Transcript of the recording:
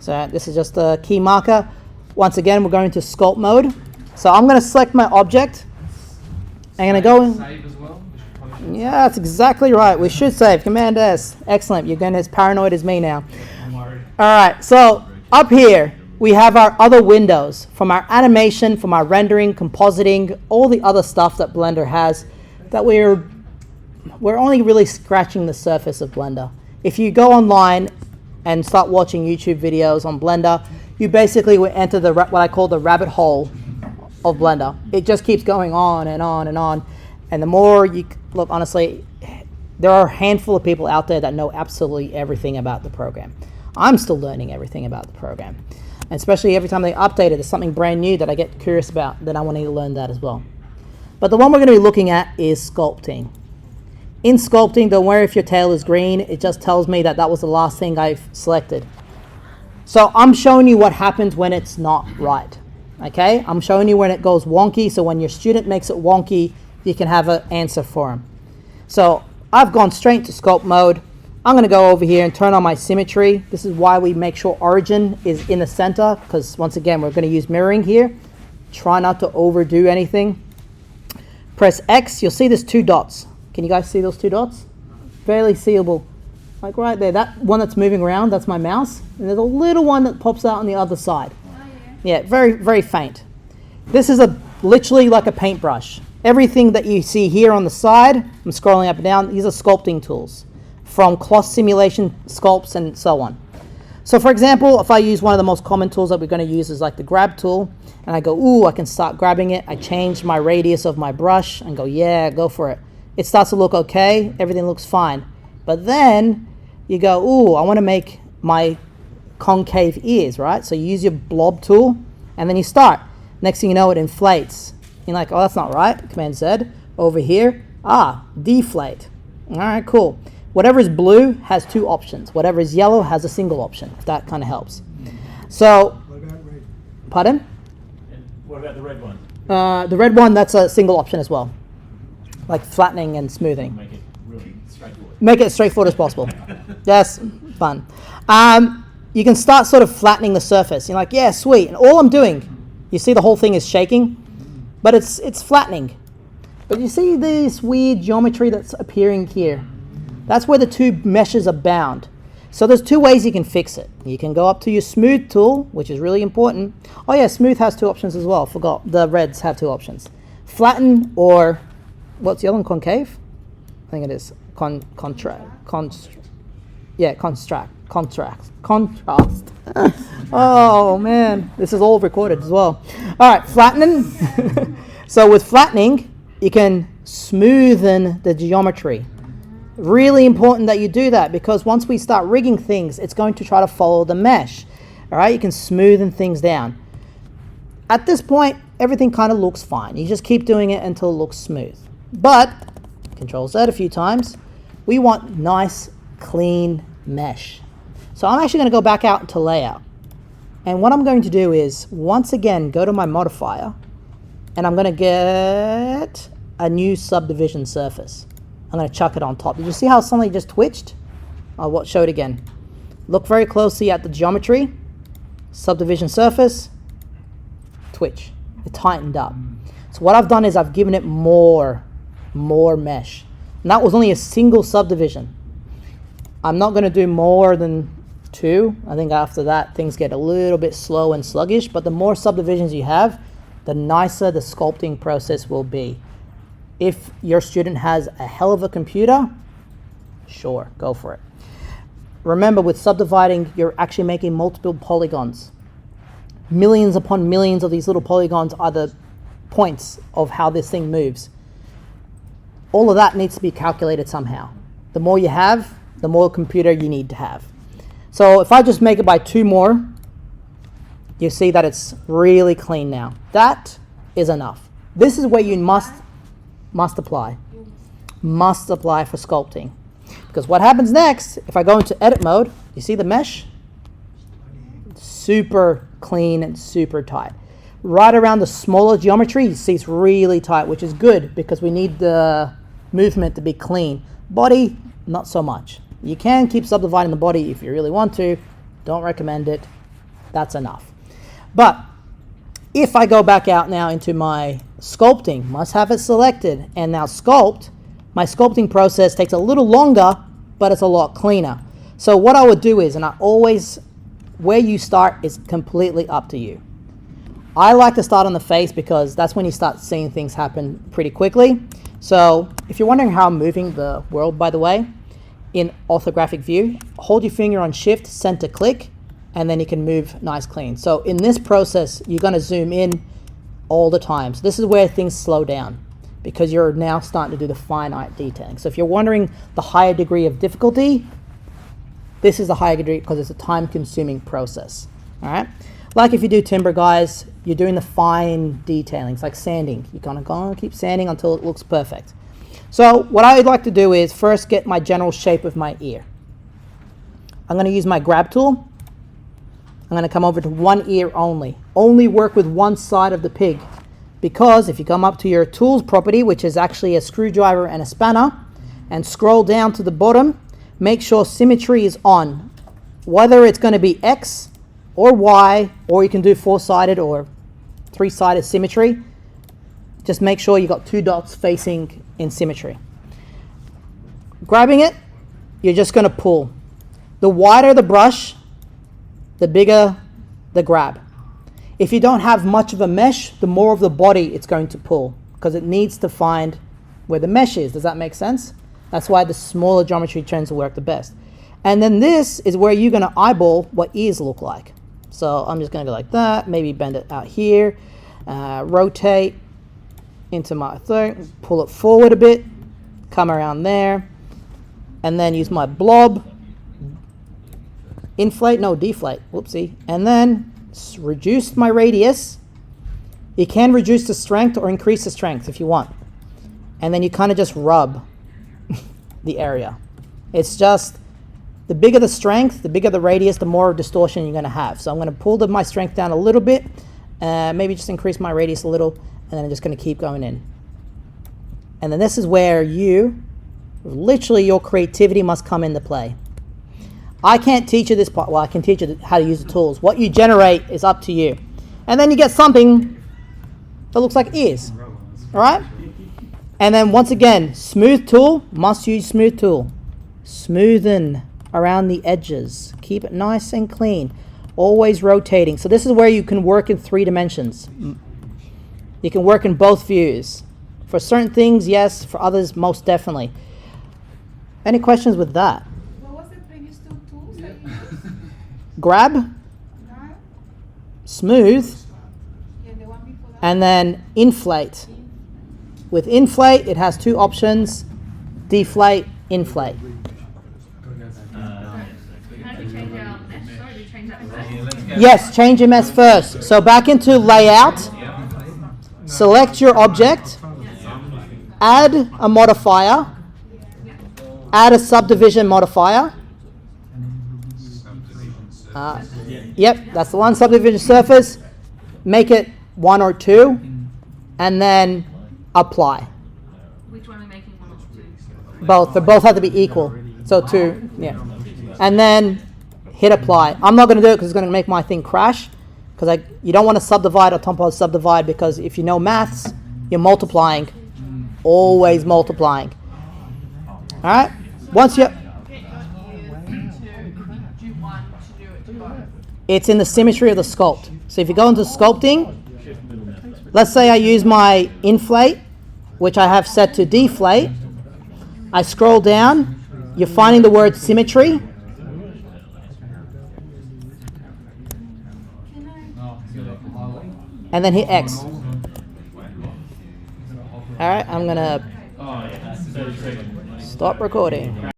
So this is just a key marker. Once again, we're going to sculpt mode. So I'm going to select my object. I'm going to go in. Save as well? Yeah, that's exactly right. We should save. Command S. Excellent. You're going as paranoid as me now. I'm worried. All right. So up here, we have our other windows from our animation, from our rendering, compositing, all the other stuff that Blender has that we're only really scratching the surface of Blender. If you go online and start watching YouTube videos on Blender, you basically will enter what I call the rabbit hole of Blender. It just keeps going on and on and on. And the more you look, honestly, there are a handful of people out there that know absolutely everything about the program. I'm still learning everything about the program. And especially every time they update it, there's something brand new that I get curious about, then I want to learn that as well. But the one we're going to be looking at is sculpting. In sculpting, don't worry if your tail is green. It just tells me that that was the last thing I've selected. So I'm showing you what happens when it's not right. Okay? I'm showing you when it goes wonky, so when your student makes it wonky, you can have an answer for him. So I've gone straight to sculpt mode. I'm going to go over here and turn on my symmetry. This is why we make sure origin is in the center, because once again, we're going to use mirroring here. Try not to overdo anything. Press X, you'll see there's 2 dots. Can you guys see those 2 dots? Barely seeable. Like right there, that one that's moving around, that's my mouse. And there's a little one that pops out on the other side. Oh, yeah. Yeah, very, very faint. This is literally like a paintbrush. Everything that you see here on the side, I'm scrolling up and down, these are sculpting tools from cloth simulation sculpts and so on. So for example, if I use one of the most common tools that we're going to use is like the grab tool, and I go, ooh, I can start grabbing it. I change my radius of my brush and go, yeah, go for it. It starts to look okay. Everything looks fine. But then you go, ooh, I want to make my concave ears, right? So you use your blob tool, and then you start. Next thing you know, it inflates. You're like, oh, that's not right. Command Z. Over here, deflate. All right, cool. Whatever is blue has 2 options. Whatever is yellow has a single option, if that kind of helps. So, What about red? pardon? And what about the red one? The red one, that's a single option as well. Like flattening and smoothing. Make it really straightforward. Make it as straightforward as possible. Yes, fun. You can start sort of flattening the surface. You're like, yeah, sweet. And all I'm doing, you see the whole thing is shaking, but it's flattening. But you see this weird geometry that's appearing here. That's where the 2 meshes are bound. So there's 2 ways you can fix it. You can go up to your smooth tool, which is really important. Oh yeah, smooth has 2 options as well. Forgot, the reds have 2 options. Flatten or, what's the other one, concave? I think it is. Contrast. Oh man, this is all recorded as well. All right, flattening. So with flattening, you can smoothen the geometry. Really important that you do that, because once we start rigging things, it's going to try to follow the mesh. All right, you can smoothen things down. At this point, everything kind of looks fine. You just keep doing it until it looks smooth. But, Control Z a few times, we want nice, clean mesh. So I'm actually going to go back out to layout. And what I'm going to do is, once again, go to my modifier, and I'm going to get a new subdivision surface. I'm going to chuck it on top. Did you see how suddenly just twitched? I'll show it again. Look very closely at the geometry. Subdivision surface. Twitch. It tightened up. So what I've done is I've given it more mesh. And that was only a single subdivision. I'm not going to do more than 2. I think after that things get a little bit slow and sluggish. But the more subdivisions you have, the nicer the sculpting process will be. If your student has a hell of a computer, sure, go for it. Remember, with subdividing, you're actually making multiple polygons. Millions upon millions of these little polygons are the points of how this thing moves. All of that needs to be calculated somehow. The more you have, the more computer you need to have. So if I just make it by 2 more, you see that it's really clean now. That is enough. This is where you must apply. Must apply for sculpting. Because what happens next, if I go into edit mode, you see the mesh? Super clean and super tight. Right around the smaller geometry, you see it's really tight, which is good because we need the movement to be clean. Body, not so much. You can keep subdividing the body if you really want to. Don't recommend it. that's enough. But if I go back out now into my sculpting, must have it selected, and now sculpt, my sculpting process takes a little longer, but it's a lot cleaner. So what I would do is, and I always, where you start is completely up to you. I like to start on the face because that's when you start seeing things happen pretty quickly. So if you're wondering how I'm moving the world, by the way, in orthographic view, hold your finger on shift, center click, and then you can move nice clean. So in this process, you're gonna zoom in all the time. So this is where things slow down because you're now starting to do the finite detailing. So if you're wondering the higher degree of difficulty, this is the higher degree because it's a time consuming process, all right? Like if you do timber, guys, you're doing the fine detailing. It's like sanding. You're gonna go and keep sanding until it looks perfect. So what I would like to do is first get my general shape of my ear. I'm gonna use my grab tool. I'm gonna come over to one ear only. Only work with one side of the pig. Because if you come up to your tools property, which is actually a screwdriver and a spanner, and scroll down to the bottom, make sure symmetry is on. Whether it's gonna be X or Y, or you can do 4-sided or 3-sided symmetry, just make sure you got 2 dots facing in symmetry. Grabbing it, you're just gonna pull. The wider the brush, the bigger the grab. If you don't have much of a mesh, the more of the body it's going to pull because it needs to find where the mesh is. Does that make sense? That's why the smaller geometry tends to work the best. And then this is where you're gonna eyeball what ears look like. So I'm just gonna go like that, maybe bend it out here, rotate into my thing, pull it forward a bit, come around there, and then use my blob, deflate, whoopsie, and then reduce my radius. You can reduce the strength or increase the strength if you want. And then you kind of just rub the area. It's just, the bigger the strength, the bigger the radius, the more distortion you're gonna have. So I'm gonna pull my strength down a little bit, maybe just increase my radius a little, and then I'm just gonna keep going in. And then this is where literally your creativity must come into play. I can't teach you this part. Well, I can teach you how to use the tools. What you generate is up to you. And then you get something that looks like ears. All right? And then once again, smooth tool, must use smooth tool. Smoothen around the edges. Keep it nice and clean. Always rotating. So this is where you can work in 3 dimensions. You can work in both views. For certain things, yes. For others, most definitely. Any questions with that? Grab, smooth, and then inflate. With inflate, it has 2 options: deflate, inflate. Yes, change your mesh first. So back into layout, select your object, add a modifier, add a subdivision modifier. Yep, that's the one subdivision surface. Make it 1 or 2, and then apply. Which one are we making, 1 or 2? Both. They both have to be equal. So 2, yeah. And then hit apply. I'm not going to do it because it's going to make my thing crash. Because you don't want to subdivide or top of subdivide, because if you know maths, you're multiplying. Always multiplying. All right. Once you. It's in the symmetry of the sculpt. So if you go into sculpting, let's say I use my inflate, which I have set to deflate. I scroll down, you're finding the word symmetry. And then hit X. All right, I'm gonna stop recording.